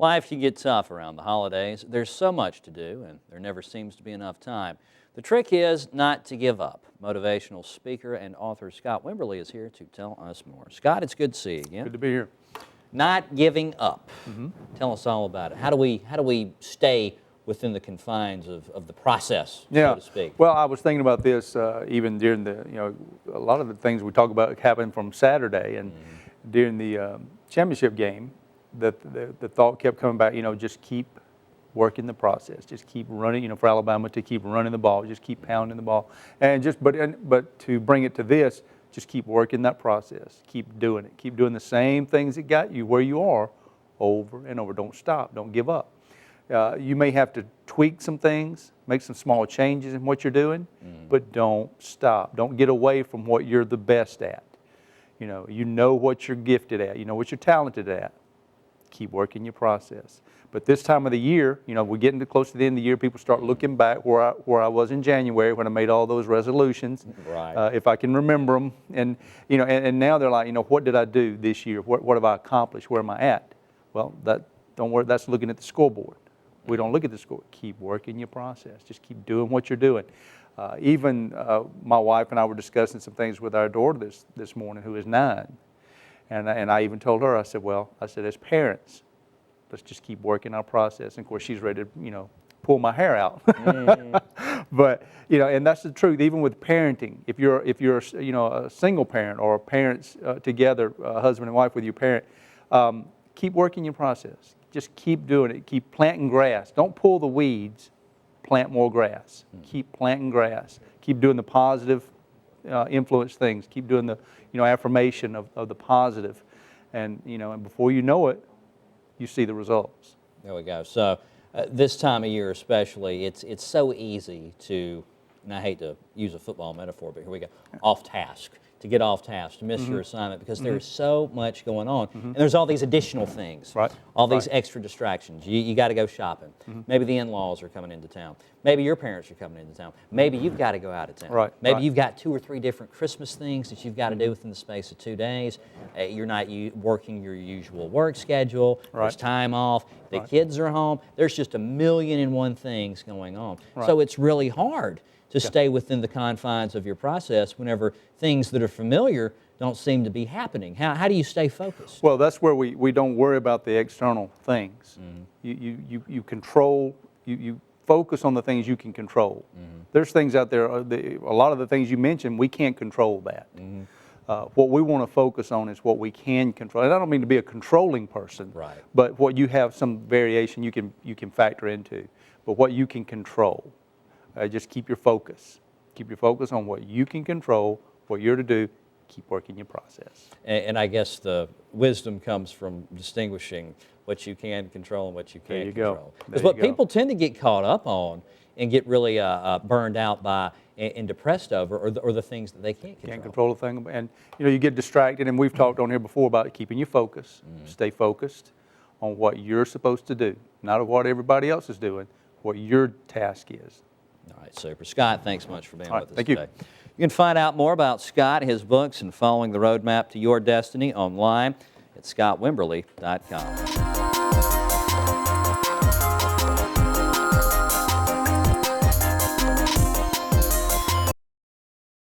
Life can get tough around the holidays. There's so much to do, and there never seems to be enough time. The trick is not to give up. Motivational speaker and author Scott Wimberly is here to tell us more. Scott, it's good to see you again. Good to be here. Not giving up. Tell us all about it. How do we stay within the confines of the process, so to speak? Well, I was thinking about this even during the, a lot of the things we talk about happened from Saturday, and during the championship game, the thought kept coming back, just keep working the process, just keep running, for Alabama to keep running the ball, just keep pounding the ball, and but to bring it to this, just keep working that process, keep doing it, keep doing the same things that got you where you are over and over. Don't stop, don't give up. You may have to tweak some things, make some small changes in what you're doing, but don't stop. Don't get away from what you're the best at. You know what you're gifted at, you know what you're talented at. Keep working your process. But this time of the year, we're getting close to the end of the year, people start looking back where I was in January when I made all those resolutions, right. If I can remember them. And, and now they're like, what did I do this year? What have I accomplished? Where am I at? Well, don't worry, that's looking at the scoreboard. We don't look at the score. Keep working your process. Just keep doing what you're doing. Even my wife and I were discussing some things with our daughter this morning, who is 9. And I even told her, I said, as parents, let's just keep working our process. And of course, she's ready to, pull my hair out. But, and that's the truth. Even with parenting, if you're a single parent or parents together, husband and wife with your parent, keep working your process. Just keep doing it. Keep planting grass. Don't pull the weeds. Plant more grass. Keep planting grass. Keep doing the positive influence things. Keep doing the affirmation of the positive, and and before you know it, you see the results. There we go. So this time of year especially, it's so easy to, and I hate to use a football metaphor, but here we go, off task. To get off task, to miss your assignment, because there's so much going on, and there's all these additional things, all these extra distractions. You got to go shopping. Maybe the in-laws are coming into town. Maybe your parents are coming into town. Maybe you've got to go out of town. Maybe you've got 2 or 3 different Christmas things that you've got to do within the space of 2 days. You're not working your usual work schedule. There's time off. The kids are home. There's just 1,000,001 things going on. So it's really hard to stay within the confines of your process whenever things that are familiar don't seem to be happening. How do you stay focused? Well, that's where we don't worry about the external things. You control, you focus on the things you can control. There's things out there, a lot of the things you mentioned, we can't control that. What we want to focus on is what we can control. And I don't mean to be a controlling person, but what you have some variation you can factor into. But what you can control. Just keep your focus. Keep your focus on what you can control, what you're to do. Keep working your process. And I guess the wisdom comes from distinguishing what you can control and what you can't control. Because what people tend to get caught up on and get really burned out by and depressed over are the things that they can't control. Can't control a thing. And you get distracted, and we've talked on here before about keeping your focus. Stay focused on what you're supposed to do, not what everybody else is doing, what your task is. All right, super. Scott, thanks much for being with us thank today. You can find out more about Scott, his books, and following the roadmap to your destiny online at scottwimberly.com.